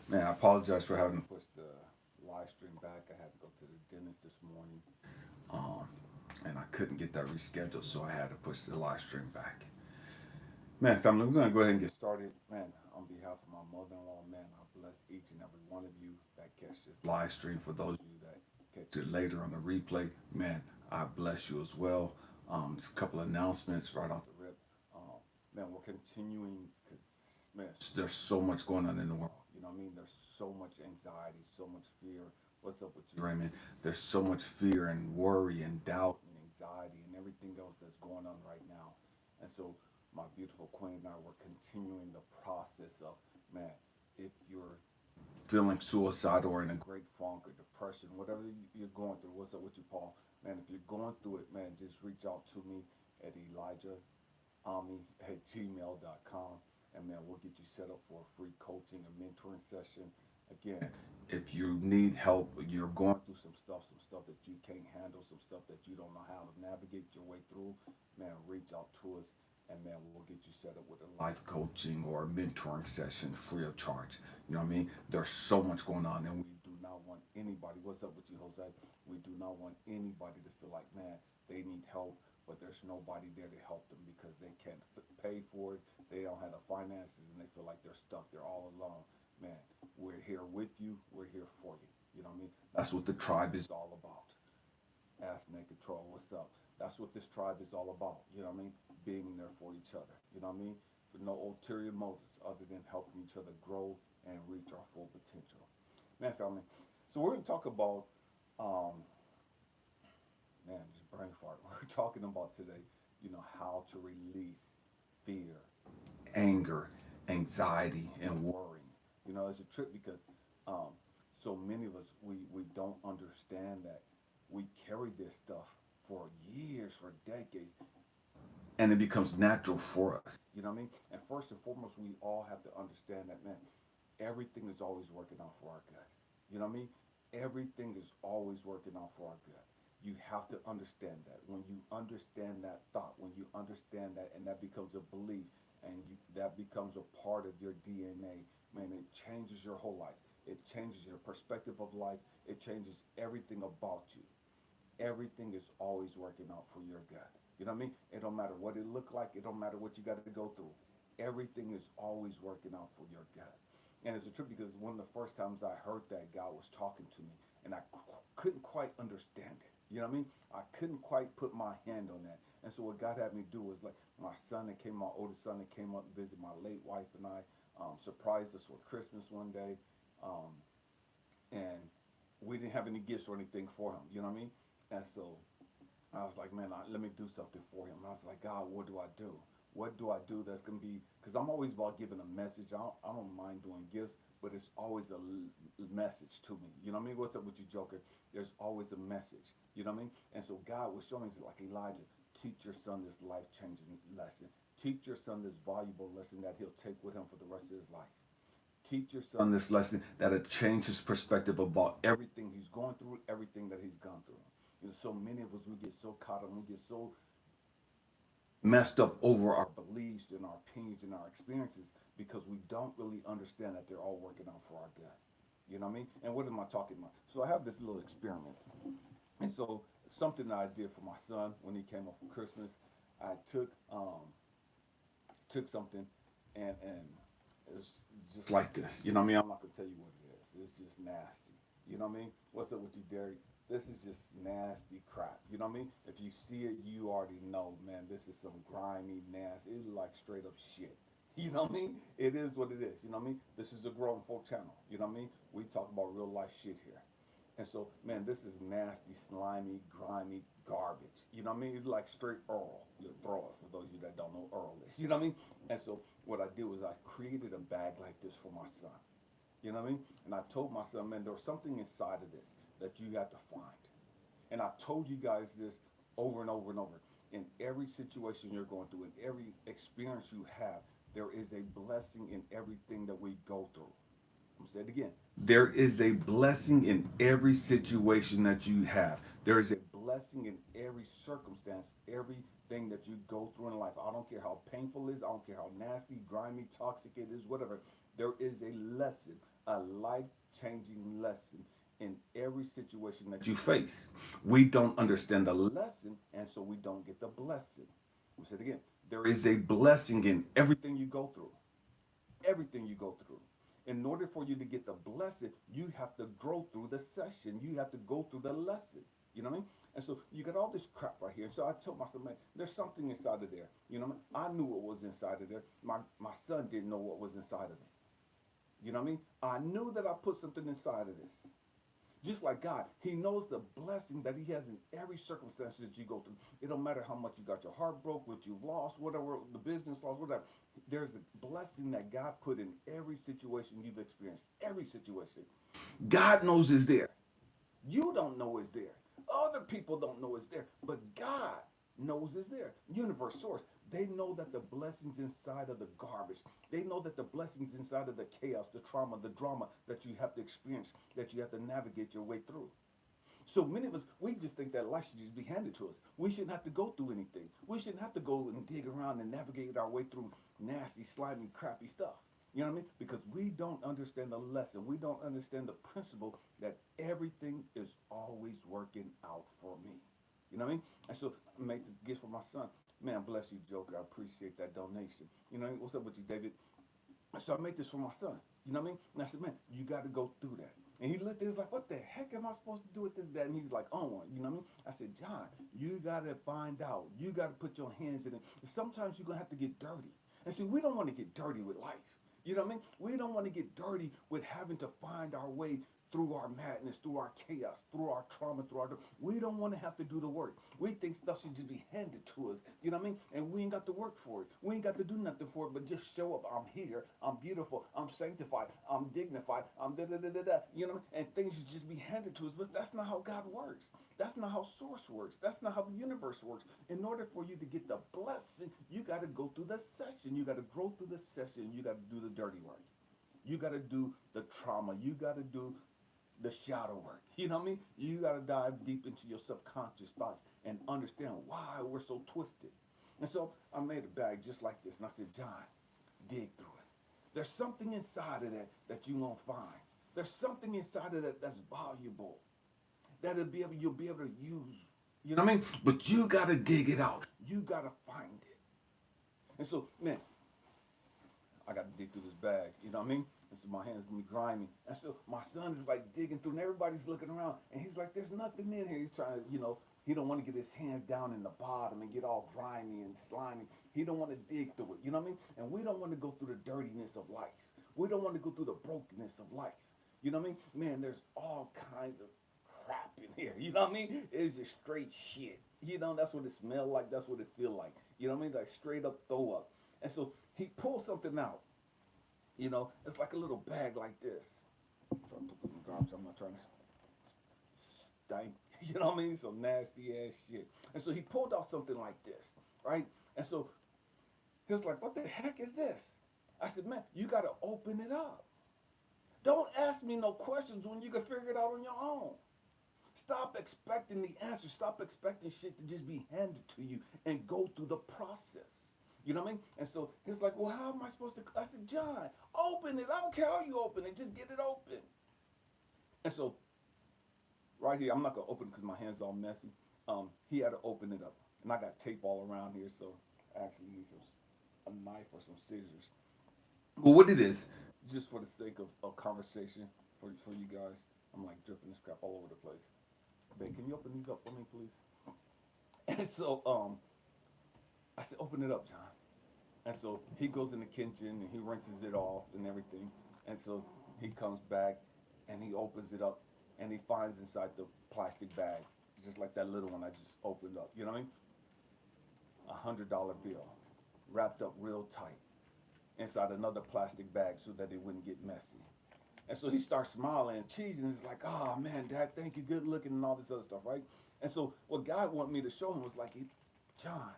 Man, I apologize for having to push the live stream back. I had to go to the dentist this morning, um, and I couldn't get that rescheduled, so I had to push the live stream back. Man, family, we're gonna go ahead and get started. Man, on behalf of my mother-in-law, man, I bless each and every one of you that catch this live stream. For those of you that catch it later on the replay, man, I bless you as well. Just a couple of announcements right off the rip. Um, Man, we're continuing because man, there's so much going on in the world. You know what I mean? There's so much anxiety, so much fear. What's up with you, Raymond? There's so much fear and worry and doubt and anxiety and everything else that's going on right now. And so my beautiful queen and I were continuing the process of, man, if you're feeling suicidal or in a great funk or depression, whatever you're going through, what's up with you, Paul? Man, if you're going through it, man, just reach out to me at ElijahAmmi@gmail.com. And man, we'll get you set up for a free coaching and mentoring session. Again, if you need help, you're going through some stuff that you can't handle, some stuff that you don't know how to navigate your way through, man, reach out to us and man, we'll get you set up with a life coaching or a mentoring session free of charge. You know what I mean? There's so much going on, and we do not want anybody. What's up with you, Jose? We do not want anybody to feel like, man, they need help, but there's nobody there to help them because they can't pay for it. They don't have the finances, and they feel like they're stuck. They're all alone. Man, we're here with you. We're here for you. You know what I mean? That's what the tribe is all about. Ask Naked Troll, what's up? That's what this tribe is all about. You know what I mean? Being there for each other. You know what I mean? With no ulterior motives other than helping each other grow and reach our full potential. Man, family. So we're gonna talk about man, just brain fart. We're talking about today, how to release fear, anger, anxiety, and worrying. It's a trip because um, so many of us we don't understand that we carry this stuff for years, for decades, and it becomes natural for us. You know what I mean? And first and foremost, we all have to understand that, man, everything is always working out for our good. You know what I mean? Everything is always working out for our good. You have to understand that. When you understand that thought, when you understand that, and that becomes a belief, and that becomes a part of your DNA, man, it changes your whole life. It changes your perspective of life. It changes everything about you. Everything is always working out for your good. You know what I mean? It don't matter what it look like. It don't matter what you got to go through. Everything is always working out for your good. And it's a trip because one of the first times I heard that, God was talking to me, and I couldn't quite understand it. You know what I mean? I couldn't quite put my hand on that. And so what God had me do was like my son that came, my oldest son that came up and visited my late wife and I, surprised us with Christmas one day, um, and we didn't have any gifts or anything for him. You know what I mean? And so I was like, man, let me do something for him. And I was like, God, what do I do? What do I do that's going to be, because I'm always about giving a message. I don't mind doing gifts, but it's always a message to me. You know what I mean? What's up with you, Joker? There's always a message. You know what I mean? And so God was showing me, like, Elijah, teach your son this life changing lesson. Teach your son this valuable lesson that he'll take with him for the rest of his life. Teach your son this lesson that'll change his perspective about everything he's going through, everything that he's gone through. So many of us, we get so caught up, we get so messed up over our beliefs and our opinions and our experiences because we don't really understand that they're all working out for our good. You know what I mean? And what am I talking about? So I have this little experiment. And so something that I did for my son when he came up for Christmas, I took something and it's just like this. You know what I mean? I'm not gonna tell you what it is. It's just nasty. You know what I mean? What's up with you, Derek? This is just nasty crap. You know what I mean? If you see it, you already know, man. This is some grimy, nasty. It's like straight up shit. You know what I mean? It is what it is. You know what I mean? This is a grown folk channel. You know what I mean? We talk about real life shit here. And so, man, this is nasty, slimy, grimy garbage. You know what I mean? It's like straight Earl. You throw it for those of you that don't know Earl is. You know what I mean? And so, what I did was I created a bag like this for my son. You know what I mean? And I told my son, man, there's something inside of this that you have to find. And I told you guys this over and over and over. In every situation you're going through, in every experience you have, there is a blessing in everything that we go through. I'm gonna say it again. There is a blessing in every situation that you have. There is a blessing in every circumstance, everything that you go through in life. I don't care how painful it is. I don't care how nasty, grimy, toxic it is, whatever. There is a lesson, a life-changing lesson in every situation that you face. We don't understand the lesson, and so we don't get the blessing. We said again, there is a blessing in everything you go through. Everything you go through. In order for you to get the blessing, you have to grow through the session. You have to go through the lesson. You know what I mean? And so you got all this crap right here. So I told myself, man, there's something inside of there. You know what I mean? I knew what was inside of there. My son didn't know what was inside of it. You know what I mean? I knew that I put something inside of this. Just like God, He knows the blessing that He has in every circumstance that you go through. It don't matter how much you got your heart broke, what you've lost, whatever, the business loss, whatever. There's a blessing that God put in every situation you've experienced. Every situation. God knows it's there. You don't know it's there. Other people don't know it's there. But God knows it's there. Universe, source. They know that the blessings inside of the garbage. They know that the blessings inside of the chaos, the trauma, the drama that you have to experience, that you have to navigate your way through. So many of us, we just think that life should just be handed to us. We shouldn't have to go through anything. We shouldn't have to go and dig around and navigate our way through nasty, slimy, crappy stuff. You know what I mean? Because we don't understand the lesson. We don't understand the principle that everything is always working out for me. You know what I mean? And so I made the gift for my son. Man, bless you, Joker. I appreciate that donation. You know, what's up with you, David? So I made this for my son. You know what I mean? And I said, man, you got to go through that. And he looked at it, he's like, what the heck am I supposed to do with this, dad? And he's like, oh, you know what I mean? I said, John, you got to find out. You got to put your hands in it. And sometimes you're going to have to get dirty. And see, we don't want to get dirty with life. You know what I mean? We don't want to get dirty with having to find our way through our madness, through our chaos, through our trauma, through our... We don't want to have to do the work. We think stuff should just be handed to us. You know what I mean? And we ain't got to work for it. We ain't got to do nothing for it, but just show up. I'm here. I'm beautiful. I'm sanctified. I'm dignified. I'm da-da-da-da-da. You know, and things should just be handed to us. But that's not how God works. That's not how source works. That's not how the universe works. In order for you to get the blessing, you got to go through the session. You got to grow through the session. You got to do the dirty work. You got to do the trauma. You got to do the shadow work. You know what I mean? You got to dive deep into your subconscious thoughts and understand why we're so twisted. And so I made a bag just like this. And I said, John, dig through it. There's something inside of that that you're going to find. There's something inside of that that's valuable. You'll be able to use. You know what I mean? But you got to dig it out. You got to find it. And so, man, I got to dig through this bag. You know what I mean? And so my hands gonna be grimy. And so my son is like digging through, and everybody's looking around, and he's like, "There's nothing in here." He's trying to, he don't want to get his hands down in the bottom and get all grimy and slimy. He don't want to dig through it. You know what I mean? And we don't want to go through the dirtiness of life. We don't want to go through the brokenness of life. You know what I mean? Man, there's all kinds of crap in here. You know what I mean? It's just straight shit. You know, that's what it smells like. That's what it feel like. You know what I mean? Like straight up throw up. And so he pulled something out. You know, it's like a little bag like this. I'm trying to put this in the garbage. I'm not trying to stank. You know what I mean? Some nasty ass shit. And so he pulled out something like this, right? And so he was like, what the heck is this? I said, man, you got to open it up. Don't ask me no questions when you can figure it out on your own. Stop expecting the answer. Stop expecting shit to just be handed to you and go through the process. You know what I mean? And so he's like, well, how am I supposed to? I said, John, open it. I don't care how you open it. Just get it open. And so right here, I'm not going to open it because my hand's all messy. He had to open it up. And I got tape all around here, so I actually need a knife or some scissors. But what it is, just for the sake of conversation for you guys, I'm like dripping this crap all over the place. Babe, can you open these up for me, please? And so I said, open it up, John. And so he goes in the kitchen and he rinses it off and everything. And so he comes back and he opens it up and he finds inside the plastic bag, just like that little one I just opened up. You know what I mean? $100 bill, wrapped up real tight inside another plastic bag so that it wouldn't get messy. And so he starts smiling and cheesing. And he's like, oh man, Dad, thank you, good looking and all this other stuff, right? And so what God wanted me to show him was like, John,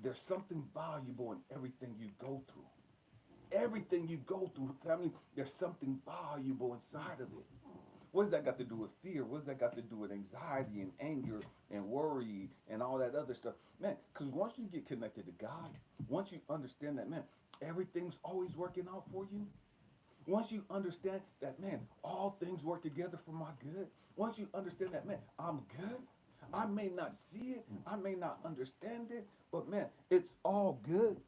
there's something valuable in everything you go through. Everything you go through, family, there's something valuable inside of it. What does that got to do with fear? What does that got to do with anxiety and anger and worry and all that other stuff? Man, because once you get connected to God, once you understand that, man, everything's always working out for you, once you understand that, man, all things work together for my good, once you understand that, man, I'm good, I may not see it, I may not understand it, but man, it's all good.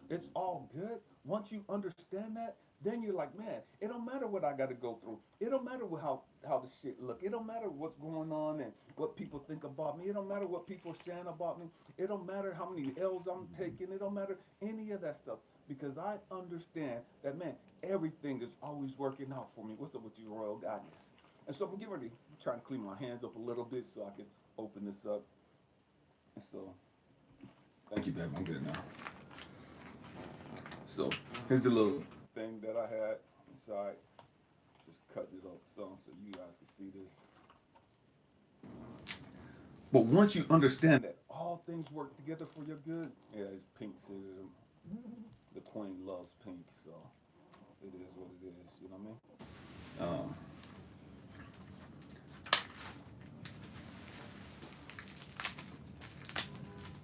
It's all good. Once you understand that, then you're like, man, it don't matter what I got to go through. It don't matter how the shit look. It don't matter what's going on and what people think about me. It don't matter what people are saying about me. It don't matter how many L's I'm taking. It don't matter any of that stuff because I understand that, man, everything is always working out for me. What's up with you, Royal Goddess? And so I'm getting ready, trying to clean my hands up a little bit so I can open this up. And so, thank you, babe. I'm good now. So here's the little thing that I had inside. Just cut it up some so you guys can see this. But once you understand that all things work together for your good, yeah, it's pink. The queen loves pink, so it is what it is. You know what I mean?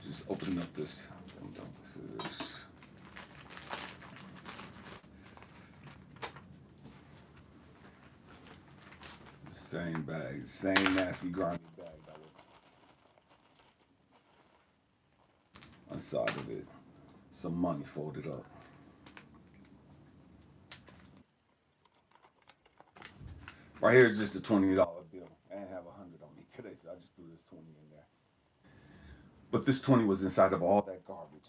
Just opening up this. I don't know what this is. Same bag, same nasty grimy bag that was inside of it. Some money folded up. Right here is just a $20 bill. I didn't have 100 on me today, so I just threw this 20 in there. But this 20 was inside of all that garbage,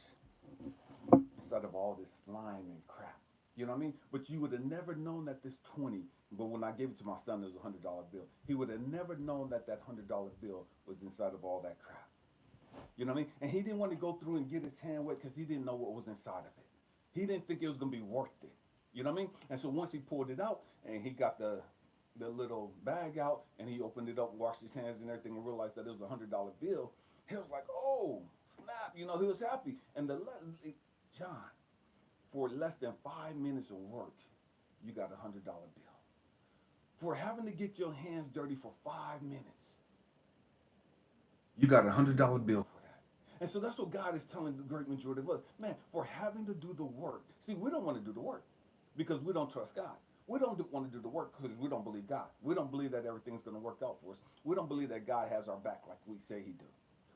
inside of all this slime and crap. You know what I mean? But you would have never known that this 20, but when I gave it to my son, it was a $100 bill. He would have never known that that $100 bill was inside of all that crap. You know what I mean? And he didn't want to go through and get his hand wet because he didn't know what was inside of it. He didn't think it was going to be worth it. You know what I mean? And so once he pulled it out and he got the little bag out and he opened it up, washed his hands and everything and realized that it was a $100 bill, he was like, oh, snap. You know, he was happy. And John, for less than 5 minutes of work, you got a $100 bill. For having to get your hands dirty for 5 minutes, you got a $100 bill for that. And so that's what God is telling the great majority of us. Man, for having to do the work. See, we don't want to do the work because we don't trust God. We don't want to do the work because we don't believe God. We don't believe that everything's going to work out for us. We don't believe that God has our back like we say he do.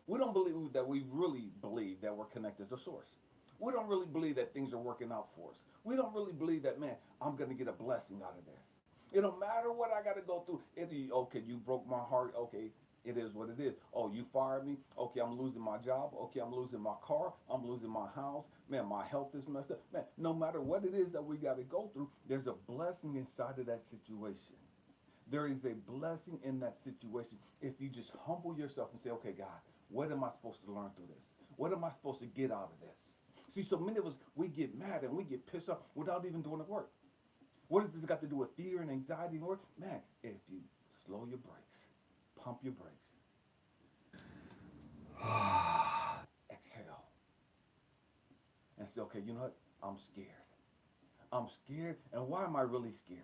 We don't believe that we really believe that we're connected to source. We don't really believe that things are working out for us. We don't really believe that, man, I'm going to get a blessing out of this. It don't matter what I got to go through. Okay, you broke my heart. Okay, it is what it is. Oh, you fired me. Okay, I'm losing my job. Okay, I'm losing my car. I'm losing my house. Man, my health is messed up. Man, no matter what it is that we got to go through, there's a blessing inside of that situation. There is a blessing in that situation if you just humble yourself and say, okay, God, what am I supposed to learn through this? What am I supposed to get out of this? See, so many of us, we get mad and we get pissed off without even doing the work. What does this got to do with fear and anxiety and work? Man, if you slow your brakes, pump your brakes, exhale, and say, okay, you know what? I'm scared. I'm scared. And why am I really scared?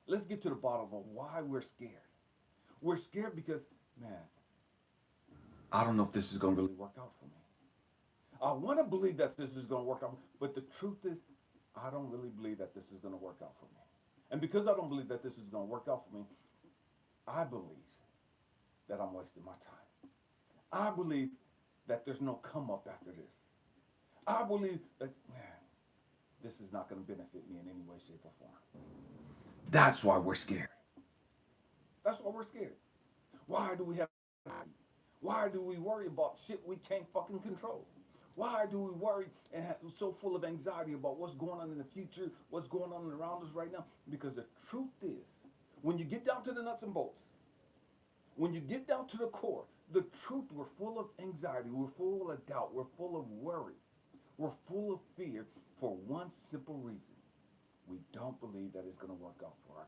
Let's get to the bottom of why we're scared. We're scared because, man, I don't know if this is going to really work out for me. I want to believe that this is going to work out, but the truth is, I don't really believe that this is going to work out for me. And because I don't believe that this is going to work out for me, I believe that I'm wasting my time. I believe that there's no come up after this. I believe that, man, this is not going to benefit me in any way, shape, or form. That's why we're scared. That's why we're scared. Why do we have anxiety? Why do we worry about shit we can't fucking control? Why do we worry and so full of anxiety about what's going on in the future, what's going on around us right now? Because the truth is, when you get down to the nuts and bolts, when you get down to the core, the truth, we're full of anxiety, we're full of doubt, we're full of worry, we're full of fear for one simple reason. We don't believe that it's going to work out for our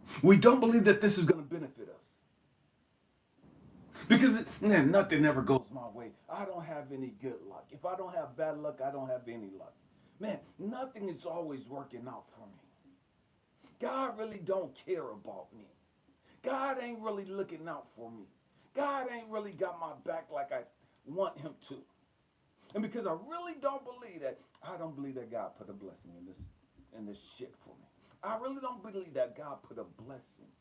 good. We don't believe that this is going to benefit us. Because, man, nothing ever goes my way. I don't have any good luck. If I don't have bad luck, I don't have any luck. Man, nothing is always working out for me. God really don't care about me. God ain't really looking out for me. God ain't really got my back like I want him to. And because I really don't believe that, I don't believe that God put a blessing in this shit for me. I really don't believe that God put a blessing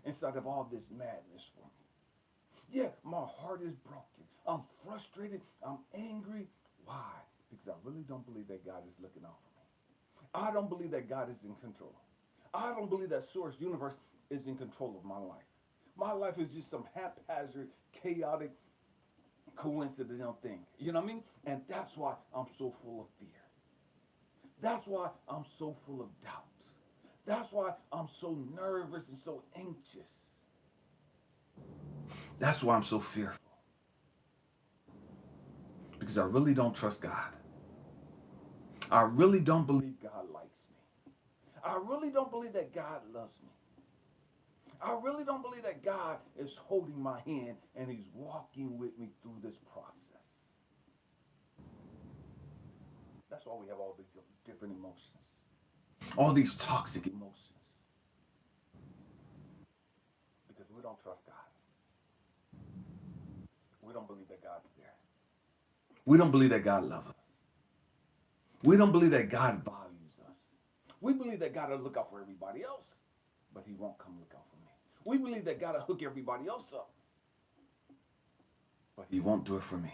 inside of all this madness for me. Yeah, my heart is broken. I'm frustrated. I'm angry. Why? Because I really don't believe that God is looking out for me. I don't believe that God is in control. I don't believe that Source Universe is in control of my life. My life is just some haphazard, chaotic, coincidental thing. You know what I mean? And that's why I'm so full of fear. That's why I'm so full of doubt. That's why I'm so nervous and so anxious. That's why I'm so fearful. Because I really don't trust God. I really don't believe God likes me. I really don't believe that God loves me. I really don't believe that God is holding my hand and he's walking with me through this process. That's why we have all these different emotions. All these toxic emotions. Because we don't trust God. We don't believe that God's there. We don't believe that God loves us. We don't believe that God values us. We believe that God will look out for everybody else, but he won't come look out for me. We believe that God will hook everybody else up, but he won't do it for me.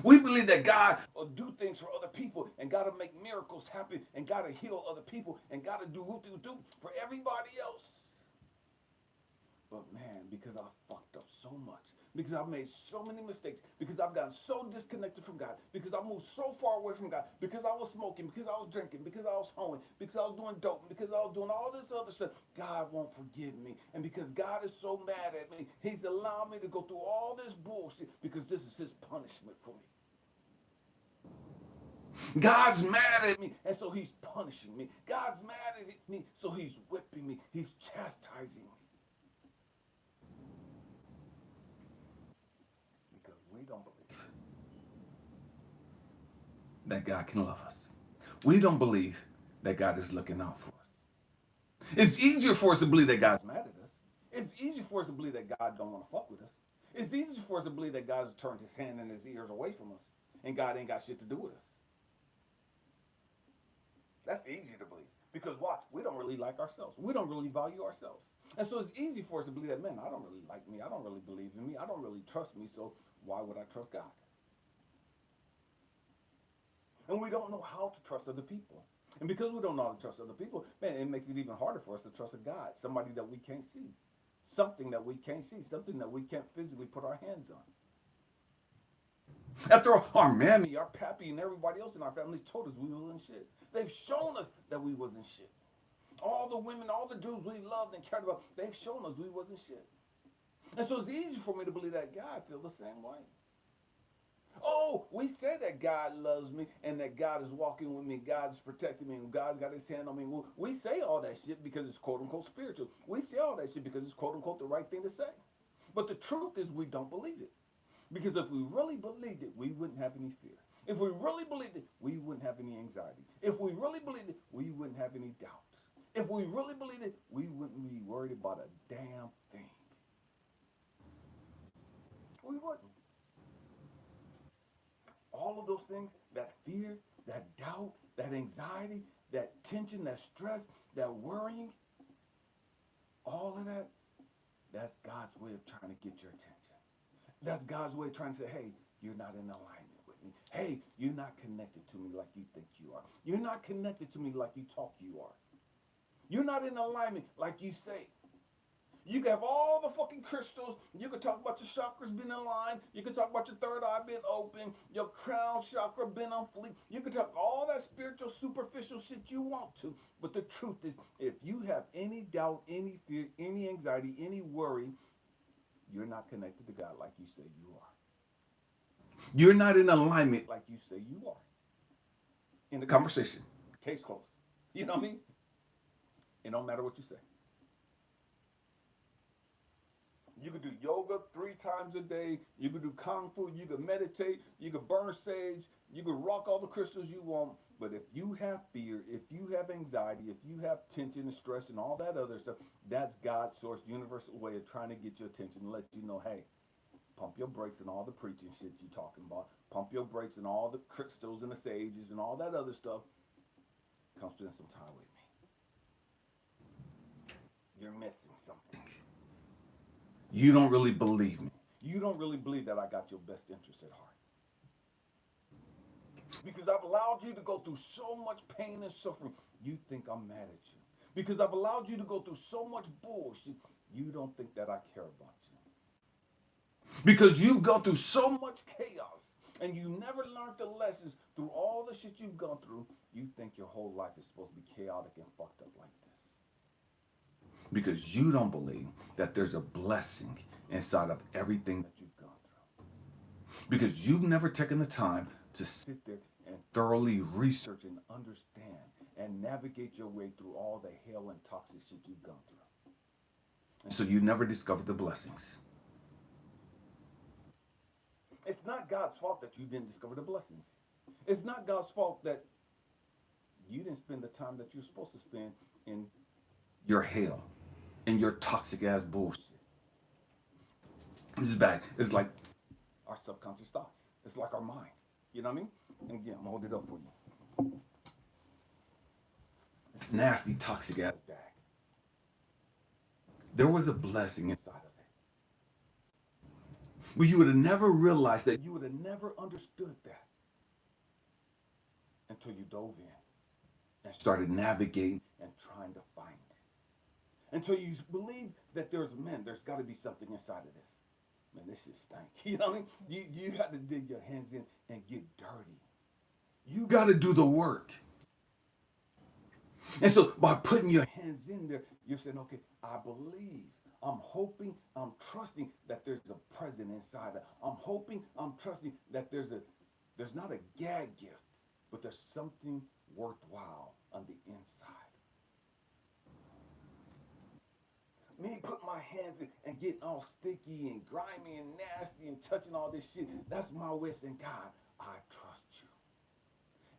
We believe that God will do things for other people and God will make miracles happen and God will heal other people and God will do for everybody else. But man, because I fucked up so much, because I've made so many mistakes, because I've gotten so disconnected from God, because I moved so far away from God, because I was smoking, because I was drinking, because I was hoeing, because I was doing dope, because I was doing all this other stuff, God won't forgive me. And because God is so mad at me, he's allowed me to go through all this bullshit because this is his punishment for me. God's mad at me, and so he's punishing me. God's mad at me, so he's whipping me. He's chastising me. Because we don't believe that God can love us. We don't believe that God is looking out for us. It's easier for us to believe that God's mad at us. It's easier for us to believe that God don't want to fuck with us. It's easier for us to believe that God's turned his hand and his ears away from us, and God ain't got shit to do with us. That's easy to believe. Because why? We don't really like ourselves. We don't really value ourselves. And so it's easy for us to believe that, man, I don't really like me. I don't really believe in me. I don't really trust me. So why would I trust God? And we don't know how to trust other people. And because we don't know how to trust other people, man, it makes it even harder for us to trust a God, somebody that we can't see, something that we can't see, something that we can't physically put our hands on. After all, our mammy, our pappy, and everybody else in our family told us we wasn't shit. They've shown us that we wasn't shit. All the women, all the dudes we loved and cared about, they've shown us we wasn't shit. And so it's easy for me to believe that God feels the same way. Oh, we say that God loves me and that God is walking with me, God is protecting me, and God's got his hand on me. We say all that shit because it's quote unquote spiritual. We say all that shit because it's quote unquote the right thing to say. But the truth is we don't believe it. Because if we really believed it, we wouldn't have any fear. If we really believed it, we wouldn't have any anxiety. If we really believed it, we wouldn't have any doubt. If we really believed it, we wouldn't be worried about a damn thing. We wouldn't. All of those things, that fear, that doubt, that anxiety, that tension, that stress, that worrying, all of that, that's God's way of trying to get your attention. That's God's way of trying to say, hey, you're not in alignment with me. Hey, you're not connected to me like you think you are. You're not connected to me like you talk you are. You're not in alignment like you say. You can have all the fucking crystals. You can talk about your chakras being in line. You can talk about your third eye being open, your crown chakra being on fleek. You can talk all that spiritual, superficial shit you want to. But the truth is, if you have any doubt, any fear, any anxiety, any worry, you're not connected to God like you say you are. You're not in alignment like you say you are. In the conversation, case closed. You know what I mean? It don't matter what you say. You could do yoga 3 times a day. You could do kung fu. You could meditate. You could burn sage. You could rock all the crystals you want. But if you have fear, if you have anxiety, if you have tension and stress and all that other stuff, that's God's source, universal way of trying to get your attention and let you know, hey, Pump your brakes and all the preaching shit you talking about. Pump your brakes and all the crystals and the sages and all that other stuff. Come spend some time with me. You're missing something. You don't really believe me. You don't really believe that I got your best interest at heart. Because I've allowed you to go through so much pain and suffering, you think I'm mad at you. Because I've allowed you to go through so much bullshit, you don't think that I care about you. Because you've gone through so much chaos and you never learned the lessons through all the shit you've gone through, you think your whole life is supposed to be chaotic and fucked up like this. Because you don't believe that there's a blessing inside of everything that you've gone through. Because you've never taken the time to sit there and thoroughly research and understand and navigate your way through all the hell and toxic shit you've gone through. And so you never discovered the blessings. It's not God's fault that you didn't discover the blessings. It's not God's fault that you didn't spend the time that you're supposed to spend in your hell, in your toxic ass bullshit. This is bad. It's like our subconscious thoughts. It's like our mind. You know what I mean? And again, I'm gonna hold it up for you. It's nasty, toxic ass bag. There was a blessing inside of it. But you would have never realized that. You would have never understood that until you dove in and started navigating and trying to find it. Until you believe that there's got to be something inside of this. Man, this shit stank. You know what I mean? You got to dig your hands in and get dirty. You got to do the work. And so by putting your hands in there, you're saying, okay, I believe. I'm hoping, I'm trusting that there's a present inside. I'm hoping, I'm trusting that there's not a gag gift, but there's something worthwhile on the inside. Me putting my hands in and getting all sticky and grimy and nasty and touching all this shit, that's my way of saying, God, I trust you.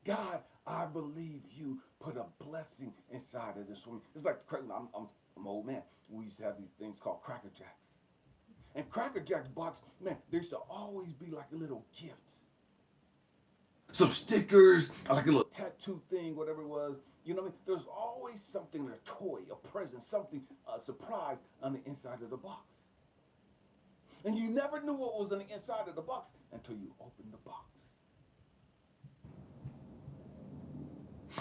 God, I believe you put a blessing inside of this woman. It's like, I'm an old man. We used to have these things called Cracker Jacks. And Cracker Jacks box, man, there used to always be like a little gift. Some stickers, like a little tattoo thing, whatever it was. You know what I mean? There's always something, a toy, a present, something, a surprise on the inside of the box. And you never knew what was on the inside of the box until you opened the box.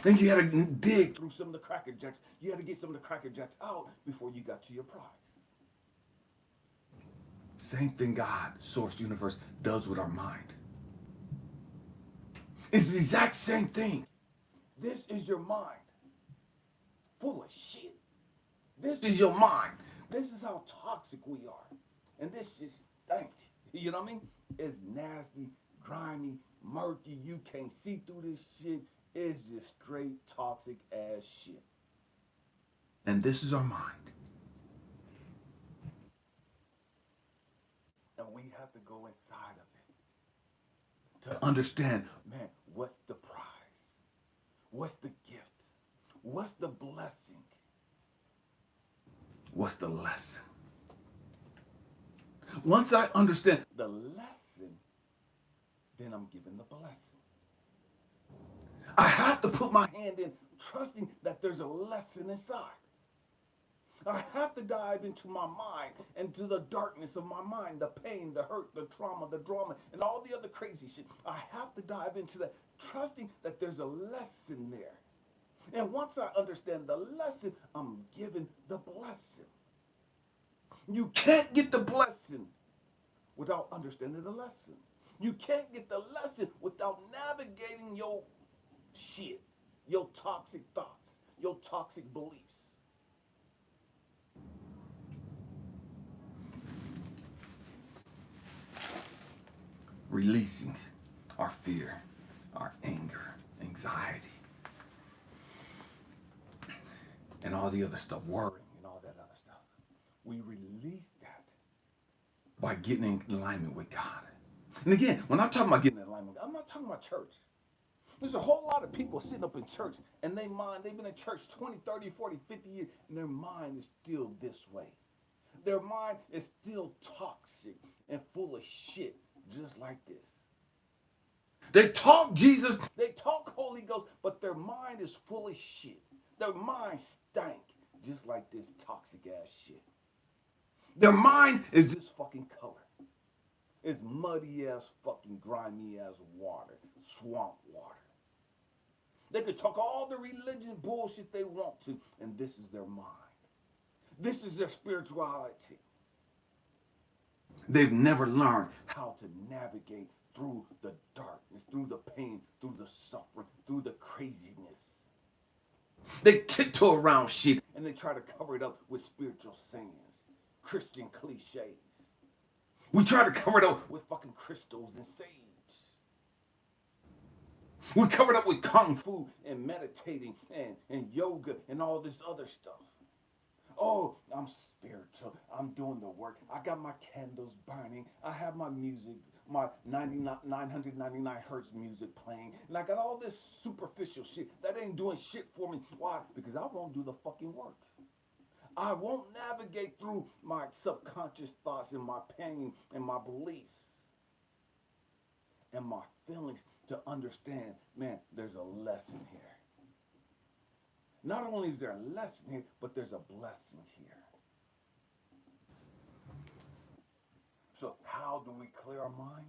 And you had to dig through some of the Cracker Jacks. You had to get some of the Cracker Jacks out before you got to your prize. Same thing God, source, universe, does with our mind. It's the exact same thing. This is your mind. Full of shit. This is your mind. This is how toxic we are. And this shit stank. You know what I mean? It's nasty, grimy, murky. You can't see through this shit. It's just straight toxic ass shit. And this is our mind. And we have to go inside of it to understand, man, what's the prize? What's the gift? What's the blessing? What's the lesson? Once I understand the lesson, then I'm given the blessing. I have to put my hand in, trusting that there's a lesson inside. I have to dive into my mind, into the darkness of my mind, the pain, the hurt, the trauma, the drama, and all the other crazy shit. I have to dive into that, trusting that there's a lesson there. And once I understand the lesson, I'm given the blessing. You can't get the blessing without understanding the lesson. You can't get the lesson without navigating your shit, your toxic thoughts, your toxic beliefs. Releasing our fear, our anger, anxiety, and all the other stuff, worrying and all that other stuff. We release that by getting in alignment with God. And again, when I'm talking about getting in alignment, I'm not talking about church. There's a whole lot of people sitting up in church and they've been in church 20, 30, 40, 50 years, and their mind is still this way. Their mind is still toxic. and full of shit just like this. They talk Jesus, they talk Holy Ghost, but their mind is full of shit. Their mind stank just like this toxic ass shit. Their mind is this fucking color. It's muddy ass fucking grimy ass water, swamp water. They could talk all the religion bullshit they want to, and this is their mind. This is their spirituality. They've never learned how to navigate through the darkness, through the pain, through the suffering, through the craziness. They tiptoe around shit and they try to cover it up with spiritual sayings, Christian cliches. We try to cover it up with fucking crystals and sage. We cover it up with kung fu and meditating and yoga and all this other stuff. Oh, I'm spiritual. I'm doing the work. I got my candles burning. I have my music, my 999 hertz music playing. And I got all this superficial shit that ain't doing shit for me. Why? Because I won't do the fucking work. I won't navigate through my subconscious thoughts and my pain and my beliefs and my feelings to understand, man, there's a lesson here. Not only is there a lesson here, but there's a blessing here. So how do we clear our mind?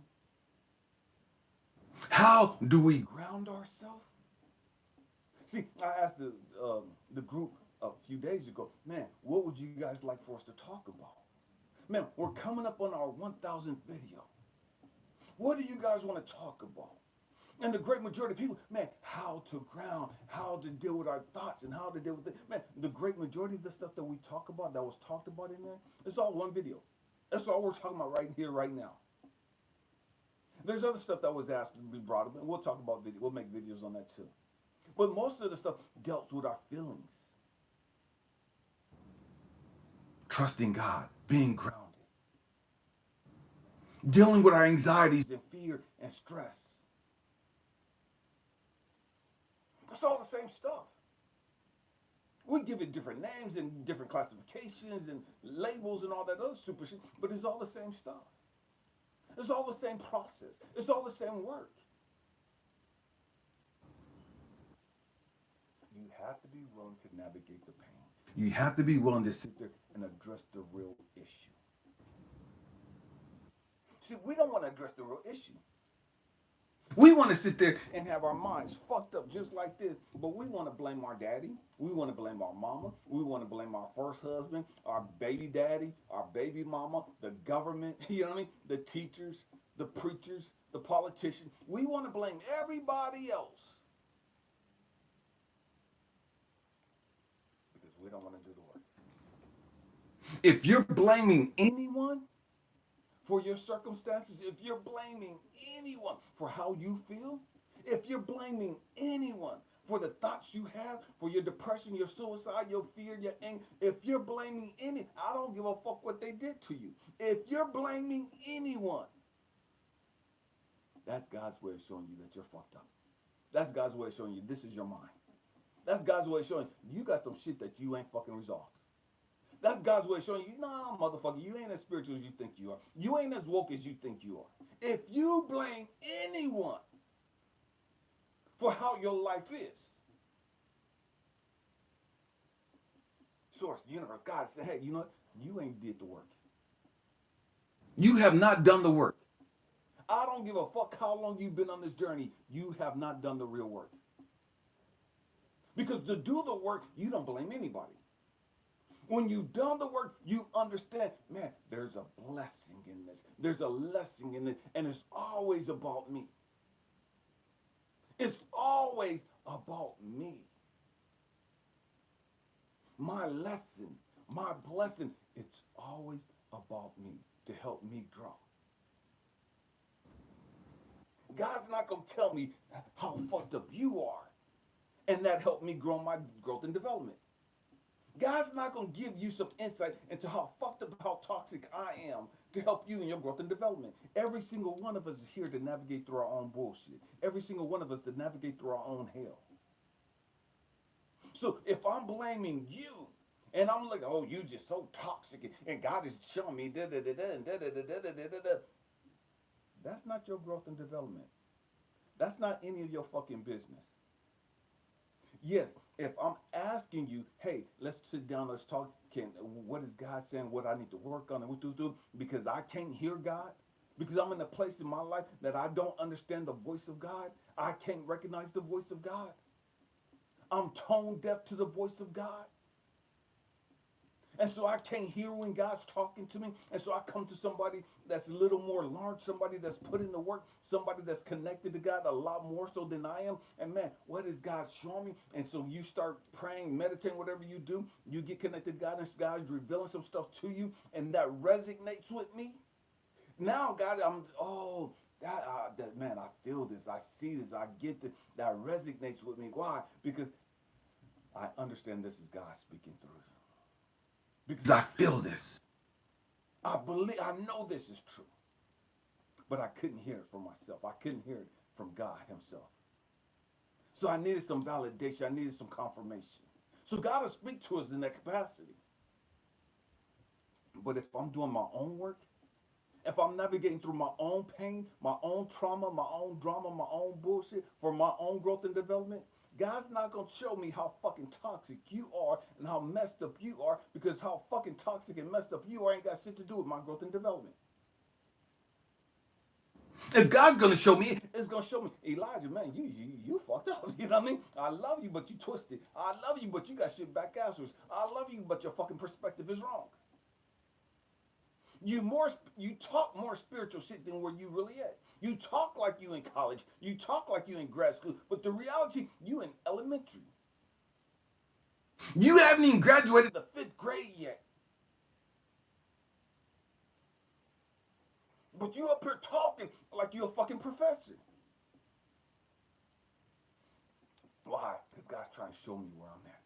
How do we ground ourselves? See, I asked the group a few days ago, man, what would you guys like for us to talk about? Man, we're coming up on our 1,000th video. What do you guys want to talk about? And the great majority of people, man, how to ground, how to deal with our thoughts, and how to deal with it. Man, the great majority of the stuff that we talk about, that was talked about in there, it's all one video. That's all we're talking about right here, right now. There's other stuff that was asked to be brought up, and we'll talk about video. We'll make videos on that too. But most of the stuff dealt with our feelings. Trusting God, being grounded. Dealing with our anxieties and fear and stress. It's all the same stuff. We give it different names and different classifications and labels and all that other super shit, but it's all the same stuff. It's all the same process. It's all the same work. You have to be willing to navigate the pain. You have to be willing to sit there and address the real issue. See, we don't want to address the real issue. We want to sit there and have our minds fucked up just like this, but we want to blame our daddy. We want to blame our mama. We want to blame our first husband, our baby daddy, our baby mama, the government, you know what I mean? The teachers, the preachers, the politicians. We want to blame everybody else because we don't want to do the work. If you're blaming anyone for your circumstances, if you're blaming anyone for how you feel, if you're blaming anyone for the thoughts you have, for your depression, your suicide, your fear, your anger, if you're blaming I don't give a fuck what they did to you. If you're blaming anyone, that's God's way of showing you that you're fucked up. That's God's way of showing you this is your mind. That's God's way of showing you got some shit that you ain't fucking resolved. That's God's way of showing you, nah, motherfucker, you ain't as spiritual as you think you are. You ain't as woke as you think you are. If you blame anyone for how your life is, source, universe, God said, hey, you know what? You ain't did the work. You have not done the work. I don't give a fuck how long you've been on this journey. You have not done the real work. Because to do the work, you don't blame anybody. When you've done the work, you understand, man, there's a blessing in this. There's a lesson in it, and it's always about me. It's always about me. My lesson, my blessing, it's always about me to help me grow. God's not going to tell me how fucked up you are, and that helped me grow my growth and development. God's not going to give you some insight into how fucked up, how toxic I am to help you in your growth and development. Every single one of us is here to navigate through our own bullshit. Every single one of us to navigate through our own hell. So if I'm blaming you And I'm like, oh, you just so toxic, and God is showing me da da da da da da da da da da da. That's not your growth and development. That's not any of your fucking business. Yes, if I'm asking you, hey, let's sit down, let's talk. What is God saying? What I need to work on and what to do? Because I can't hear God. Because I'm in a place in my life that I don't understand the voice of God. I can't recognize the voice of God. I'm tone deaf to the voice of God. And so I can't hear when God's talking to me. And so I come to somebody that's a little more large, somebody that's put in the work, somebody that's connected to God a lot more so than I am. And man, what is God showing me? And so you start praying, meditating, whatever you do, you get connected to God, and God's revealing some stuff to you, and that resonates with me. Now, God, that man, I feel this, I see this, I get this, that resonates with me. Why? Because I understand this is God speaking through it. Because I feel this. I know this is true. But I couldn't hear it from myself. I couldn't hear it from God himself. So I needed some validation. I needed some confirmation. So God will speak to us in that capacity. But if I'm doing my own work, if I'm navigating through my own pain, my own trauma, my own drama, my own bullshit for my own growth and development, God's not going to show me how fucking toxic you are and how messed up you are, because how fucking toxic and messed up you are ain't got shit to do with my growth and development. If God's going to show me, it's going to show me, Elijah, man, you fucked up. You know what I mean? I love you, but you twisted. I love you, but you got shit back asswards. I love you, but your fucking perspective is wrong. You talk more spiritual shit than where you really at. You talk like you in college. You talk like you in grad school. But the reality, you in elementary. You haven't even graduated the 5th grade yet. But you up here talking like you a fucking professor. Why? Because God's trying to show me where I'm at.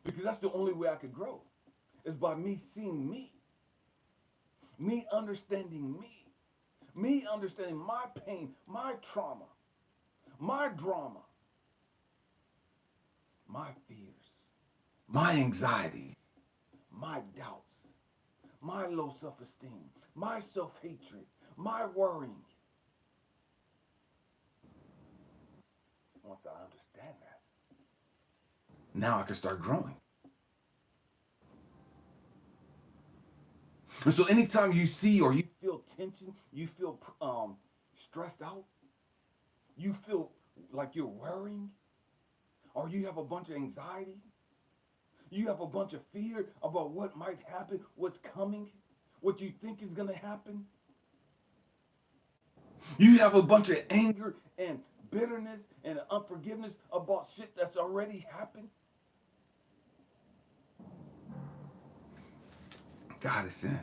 Because that's the only way I could grow. Is by me seeing me. Me understanding me. Me understanding my pain, my trauma, my drama, my fears, my anxieties, my doubts, my low self-esteem, my self-hatred, my worrying. Once I understand that, now I can start growing. And so anytime you see or you feel tension, you feel stressed out, you feel like you're worrying, or you have a bunch of anxiety, you have a bunch of fear about what might happen, what's coming, what you think is going to happen. You have a bunch of anger and bitterness and unforgiveness about shit that's already happened. God is saying,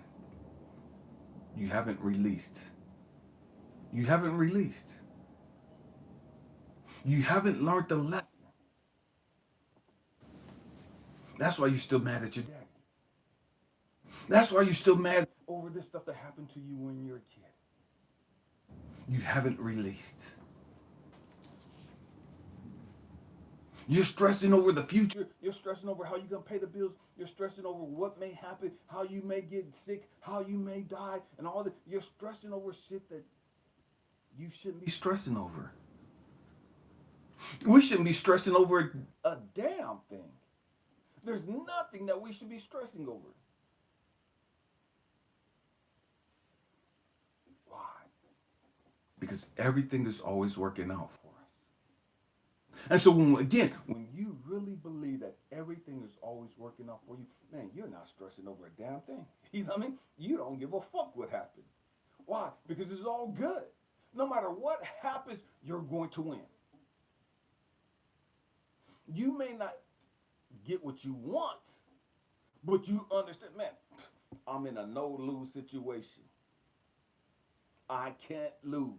you haven't released. You haven't released. You haven't learned the lesson. That's why you're still mad at your daddy. That's why you're still mad over this stuff that happened to you when you were a kid. You haven't released. You're stressing over the future. You're stressing over how you're going to pay the bills. You're stressing over what may happen, how you may get sick, how you may die, and all that. You're stressing over shit that you shouldn't be stressing over. We shouldn't be stressing over a damn thing. There's nothing that we should be stressing over. Why? Because everything is always working out for us. And so when you really believe that everything is always working out for you, man, you're not stressing over a damn thing. You know what I mean? You don't give a fuck what happened. Why? Because it's all good. No matter what happens, you're going to win. You may not get what you want, but you understand, man, I'm in a no-lose situation. I can't lose.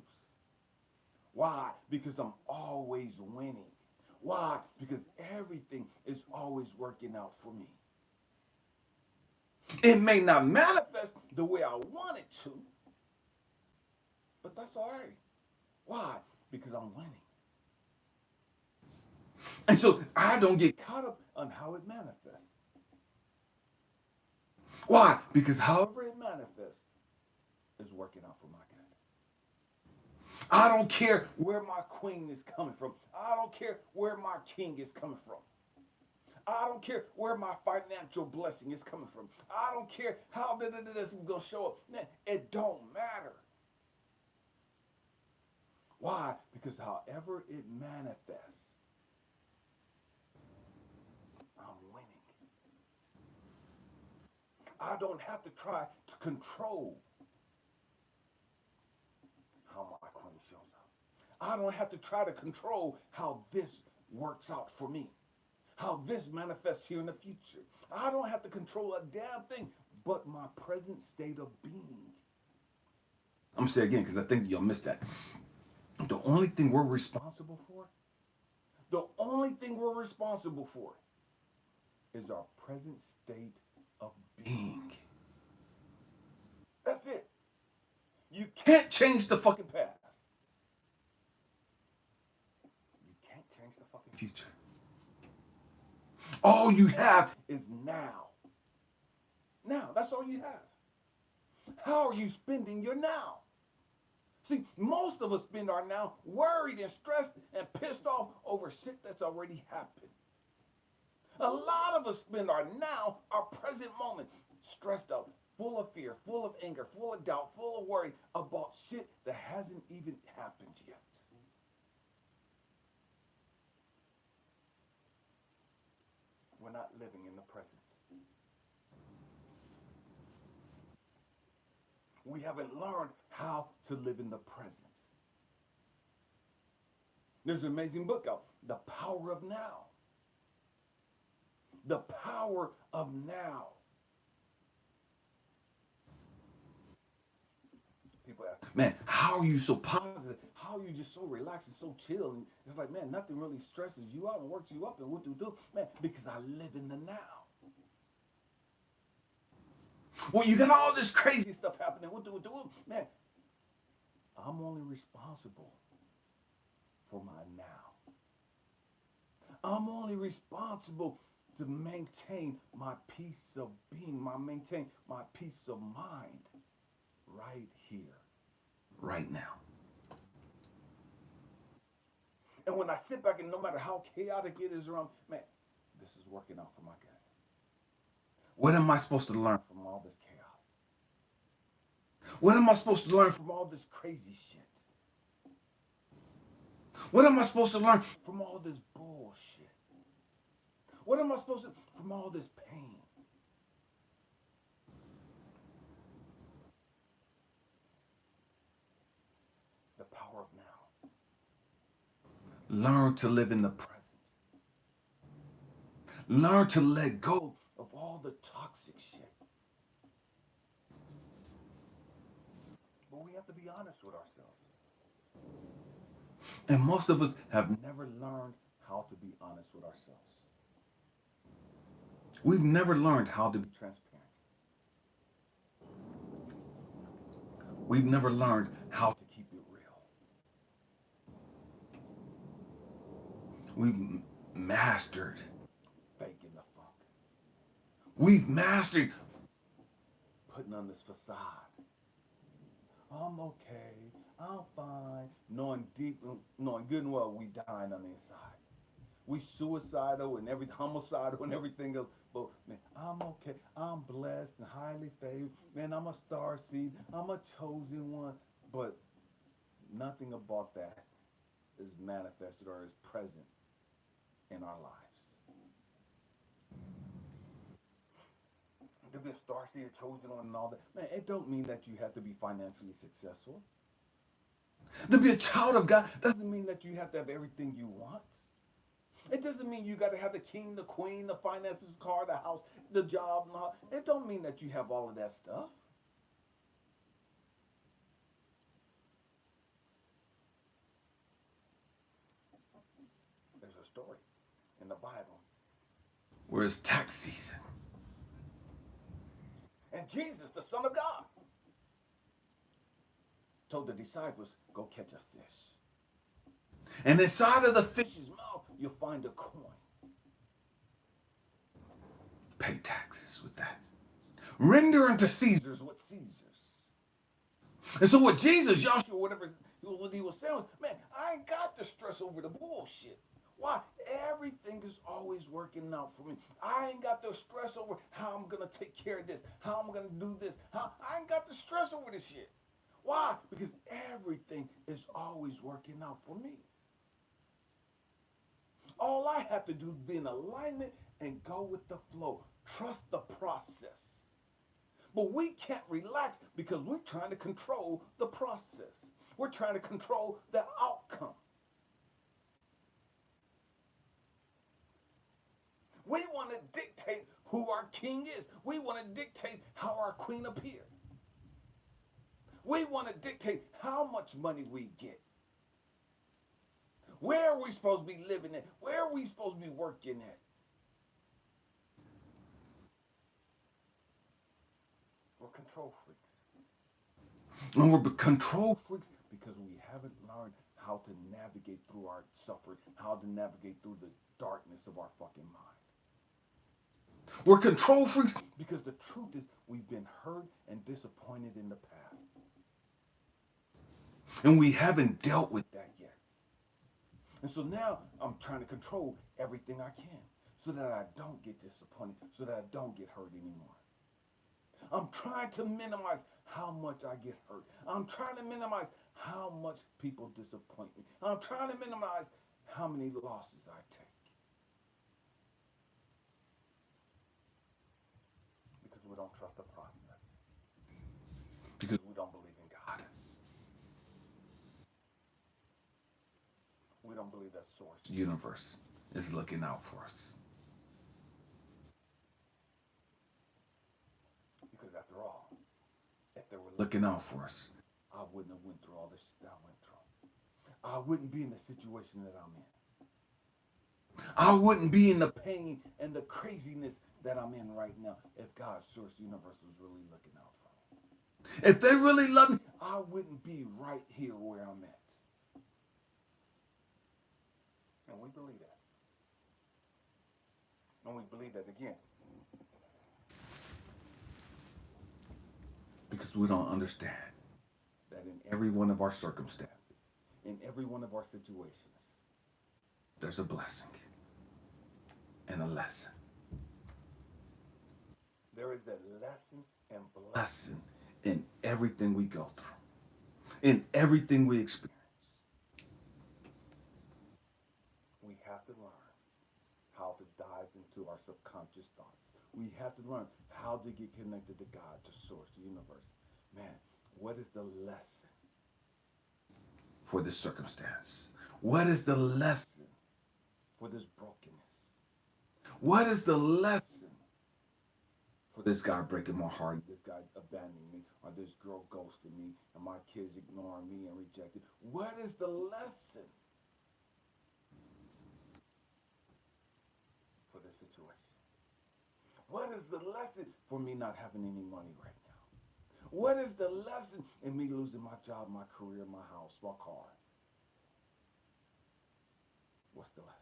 Why? Because I'm always winning. Why? Because everything is always working out for me. It may not manifest the way I want it to, but that's all right. Why? Because I'm winning. And so I don't get caught up on how it manifests. Why? Because however it manifests is working out for my good. I don't care where my queen is coming from. I don't care where my king is coming from. I don't care where my financial blessing is coming from. I don't care how this is going to show up. Man, it don't matter. Why? Because however it manifests, I'm winning. I don't have to try to control how my queen shows up. I don't have to try to control how this works out for me, how this manifests here in the future. I don't have to control a damn thing but my present state of being. I'm going to say it again because I think you'll miss that. The only thing we're responsible for, is our present state of being. That's it. You can't change the fucking past. You can't change the fucking future. All you have is now. Now, that's all you have. How are you spending your now? See, most of us spend our now worried and stressed and pissed off over shit that's already happened. A lot of us spend our now, our present moment, stressed out, full of fear, full of anger, full of doubt, full of worry about shit that hasn't even happened yet. We're not living in the present. We haven't learned how to live in the present. There's an amazing book out, The Power of Now. The Power of Now. People ask, man, how are you so positive? How are you just so relaxed and so chill? And it's like, man, nothing really stresses you out and works you up and what do you do? Man, because I live in the now. Well, you got all this crazy stuff happening. What do we do? Man, I'm only responsible for my now. I'm only responsible to maintain my peace of being, maintain my peace of mind right here, right now. And when I sit back and no matter how chaotic it is around, man, this is working out for my good. What am I supposed to learn from all this chaos? What am I supposed to learn from all this crazy shit? What am I supposed to learn from all this bullshit? What am I supposed to from all this pain? The power of now. Learn to live in the present. Learn to let go of all the toxic shit. But we have to be honest with ourselves. And most of us have never learned how to be honest with ourselves. We've never learned how to be transparent. We've never learned how to keep it real. We've mastered faking the funk. We've mastered putting on this facade. I'm okay. I'm fine. Knowing good and well we dying on the inside. We suicidal and homicidal and everything else. But man, I'm okay. I'm blessed and highly favored. Man, I'm a star seed. I'm a chosen one. But nothing about that is manifested or is present in our lives. To be a star seed, chosen one, and all that, man, it don't mean that you have to be financially successful. To be a child of God doesn't mean that you have to have everything you want. It doesn't mean you got to have the king, the queen, the finances, the car, the house, the job. And all. It don't mean that you have all of that stuff. There's a story in the Bible where it's tax season. And Jesus, the Son of God, told the disciples, go catch a fish. And inside of the fish's mouth, you'll find a coin. Pay taxes with that. Render unto Caesar's what Caesar's. And so what Jesus, Joshua, whatever what he was saying was, man, I ain't got to stress over the bullshit. Why? Everything is always working out for me. I ain't got to stress over how I'm going to take care of this, how I'm going to do this. I ain't got to stress over this shit. Why? Because everything is always working out for me. All I have to do is be in alignment and go with the flow. Trust the process. But we can't relax because we're trying to control the process. We're trying to control the outcome. We want to dictate who our king is. We want to dictate how our queen appears. We want to dictate how much money we get. Where are we supposed to be living at? Where are we supposed to be working at? We're control freaks. And we're control freaks because we haven't learned how to navigate through our suffering, how to navigate through the darkness of our fucking mind. We're control freaks because the truth is we've been hurt and disappointed in the past. And we haven't dealt with that yet. And so now I'm trying to control everything I can so that I don't get disappointed, so that I don't get hurt anymore. I'm trying to minimize how much I get hurt. I'm trying to minimize how much people disappoint me. I'm trying to minimize how many losses I take. Because we don't trust the process. Because we don't believe in God. We don't believe that source, universe, is looking out for us. Because after all, if they were looking out for us, I wouldn't have went through all this that I went through. I wouldn't be in the situation that I'm in. I wouldn't be in the pain and the craziness that I'm in right now if God's source universe was really looking out for me. If they really loved me, I wouldn't be right here where I'm at. And we believe that. And we believe that again. Because we don't understand that in every one of our circumstances, in every one of our situations, there's a blessing and a lesson. There is a lesson and blessing in everything we go through, in everything we experience. We have to learn how to dive into our subconscious thoughts. We have to learn how to get connected to God, to source, the universe. Man, what is the lesson for this circumstance? What is the lesson for this brokenness? What is the lesson for this guy breaking my heart, this guy abandoning me, or this girl ghosting me, and my kids ignoring me and rejecting? What is the lesson for this situation? What is the lesson for me not having any money right now? What is the lesson in me losing my job, my career, my house, my car? What's the lesson?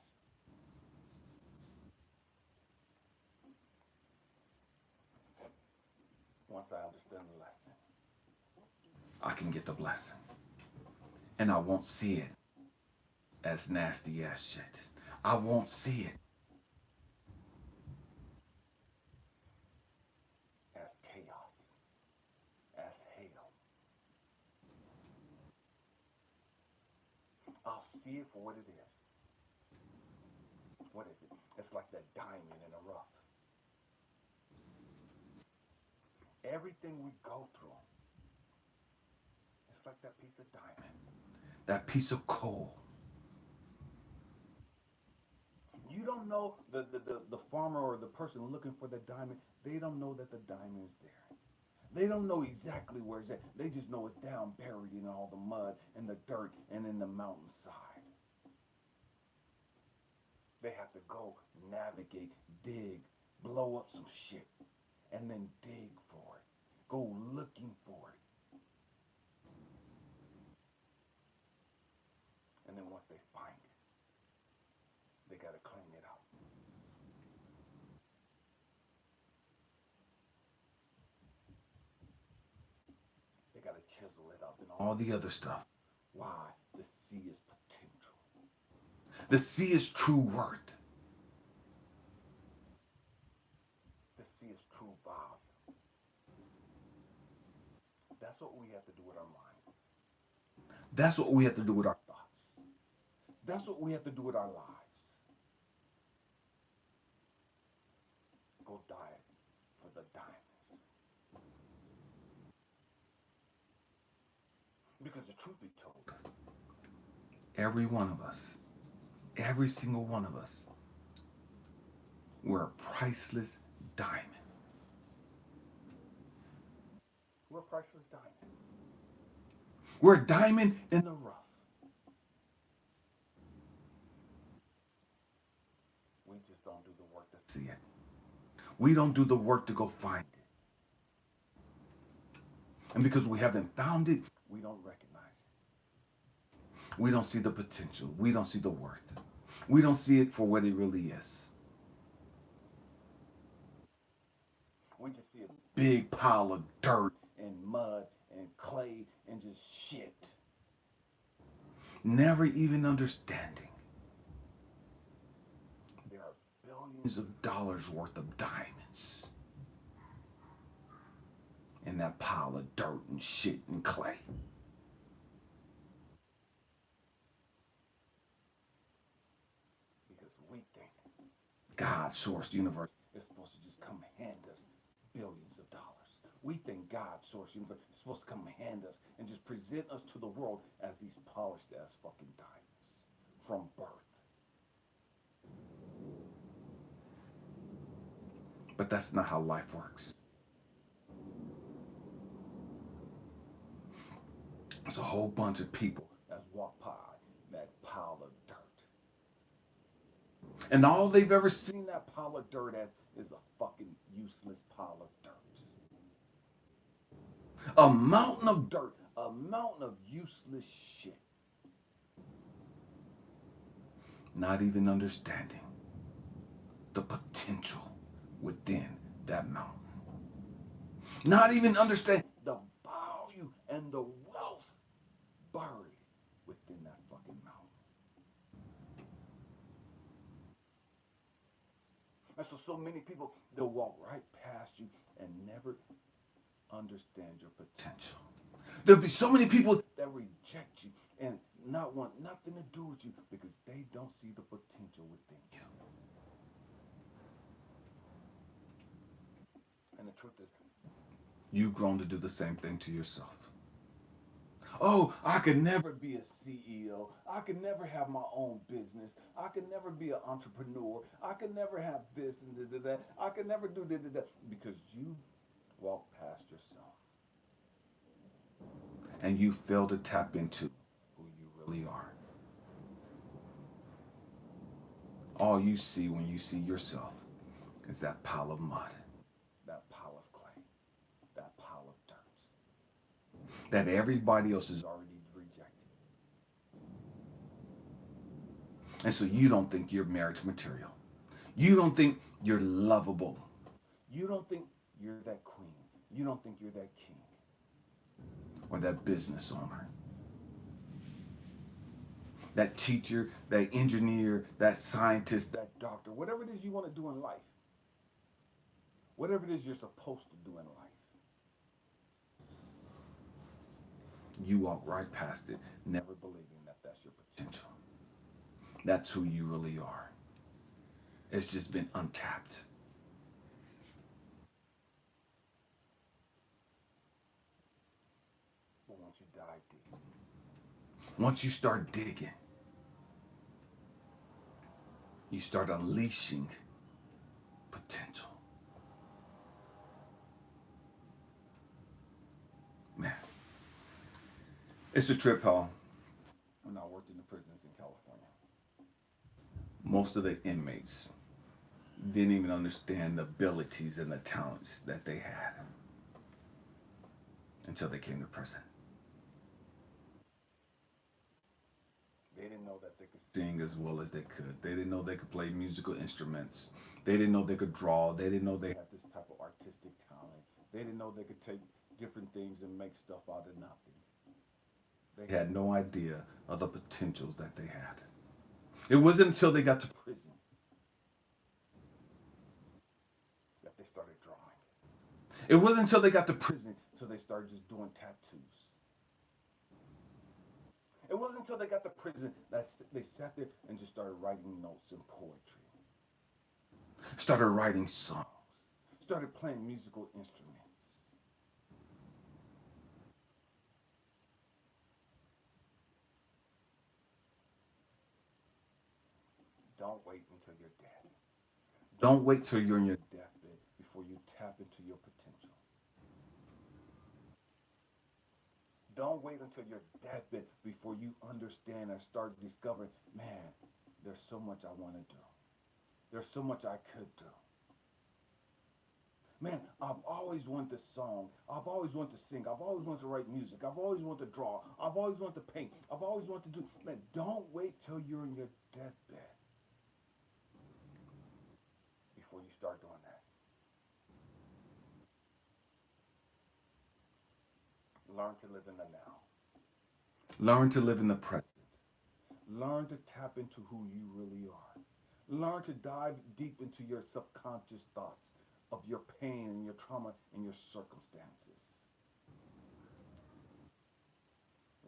Once I understand the lesson, I can get the blessing. And I won't see it as nasty ass shit. I won't see it as chaos, as hell. I'll see it for what it is. What is it? It's like that diamond in the rough. Everything we go through, it's like that piece of diamond, that piece of coal. You don't know the farmer or the person looking for the diamond, they don't know that the diamond is there. They don't know exactly where it's at. They just know it's down buried in all the mud and the dirt and in the mountainside. They have to go navigate, dig, blow up some shit, and then dig for it. Go looking for it. And then once they find it, they got to clean it out. chisel it up and all the other stuff. Why? The sea is potential. The sea is true worth. The sea is true value. That's what we have to do with our minds. That's what we have to do with our thoughts. That's what we have to do with our lives. Go dive for the diamonds. Because the truth be told, every one of us, every single one of us, we're a priceless diamond. We're a priceless diamond. We're a diamond in the rough. We just don't do the work to see it. We don't do the work to go find it. And because we haven't found it, we don't recognize it. We don't see the potential. We don't see the worth. We don't see it for what it really is. We just see a big pile of dirt and mud and clay and just shit. Never even understanding there are billions of dollars worth of diamonds in that pile of dirt and shit and clay. Because we think God's source universe is supposed to just come hand us billions of dollars. We think God's source universe is supposed to come hand us and just present us to the world as these polished ass fucking diamonds from birth. But that's not how life works. There's a whole bunch of people that's walked by that pile of dirt. And all they've ever seen that pile of dirt as is a fucking useless pile of dirt. A mountain of dirt, a mountain of useless shit. Not even understanding the potential within that mountain. Not even understanding the value and the wealth buried within that fucking mountain. And so many people, they'll walk right past you and never understand your potential. There'll be so many people that reject you and not want nothing to do with you because they don't see the potential within you. And the truth is, you've grown to do the same thing to yourself. Oh, I could never be a CEO. I could never have my own business. I could never be an entrepreneur. I could never have this and that. I could never do that because you walk past yourself. And you fail to tap into who you really are. All you see when you see yourself is that pile of mud, that pile of clay, that pile of dirt that everybody else has already rejected. And so you don't think you're marriage material. You don't think you're lovable. You don't think you're that queen. You don't think you're that king or that business owner, that teacher, that engineer, that scientist, that doctor, whatever it is you want to do in life, whatever it is you're supposed to do in life. You walk right past it, never believing that that's your potential. That's who you really are. It's just been untapped. But once you dive deep, once you start digging, you start unleashing potential. Man, it's a trip, Paul. When I worked in the prisons in California, most of the inmates didn't even understand the abilities and the talents that they had until they came to prison. They didn't know that they could sing as well as they could. They didn't know they could play musical instruments. They didn't know they could draw. They didn't know they had this type of artistic talent. They didn't know they could take different things and make stuff out of nothing. They had no idea of the potentials that they had. It wasn't until they got to prison that they started drawing. It wasn't until they got to prison until they started just doing tattoos. It wasn't until they got to prison that they sat there and just started writing notes and poetry, started writing songs, started playing musical instruments. Don't wait until you're dead. Don't wait till you're in your deathbed before you tap into your potential. Don't wait until your deathbed before you understand and start discovering, man, there's so much I want to do. There's so much I could do. Man, I've always wanted to song. I've always wanted to sing. I've always wanted to write music. I've always wanted to draw. I've always wanted to paint. I've always wanted to do. Man, don't wait till you're in your deathbed before you start doing that. Learn to live in the now. Learn to live in the present. Learn to tap into who you really are. Learn to dive deep into your subconscious thoughts of your pain and your trauma and your circumstances.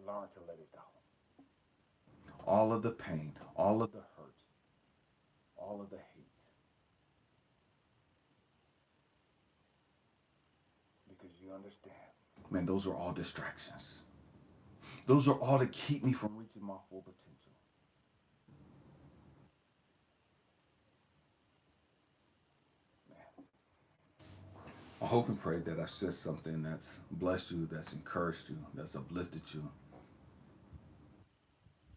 Learn to let it go. All of the pain, all of the hurt, all of the hate. Because you understand, man, those are all distractions. Those are all to keep me from reaching my full potential. Man, I hope and pray that I've said something that's blessed you, that's encouraged you, that's uplifted you.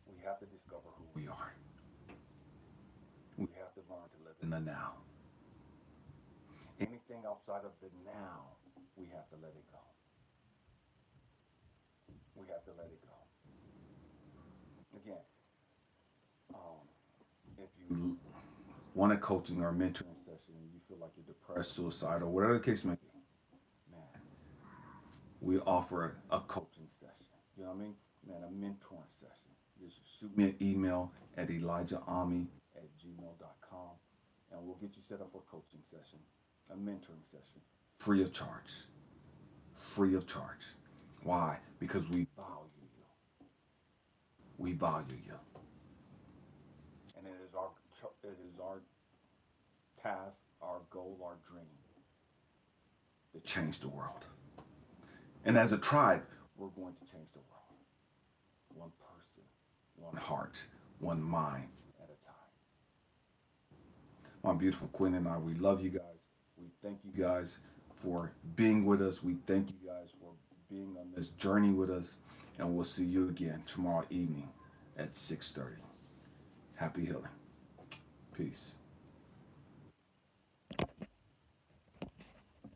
We have to discover who we are. We have to learn to live in the now. Anything outside of the now, we have to let it go. We have to let it go. Again, if you want a coaching or mentoring session, you feel like you're depressed, suicidal, whatever the case may be, man, we offer a coaching session. You know what I mean? Man, a mentoring session. Just shoot me an email at ElijahAmmi@gmail.com and we'll get you set up for a coaching session, a mentoring session, free of charge. Free of charge. Why? Because we value you. We value you. And it is our task, our goal, our dream to change the world. And as a tribe, we're going to change the world. One person, one heart, one mind at a time. My beautiful Quinn and I, we love you guys. We thank you guys for being with us. We thank you guys for being on this journey with us. And we'll see you again tomorrow evening at 6:30. Happy healing. Peace.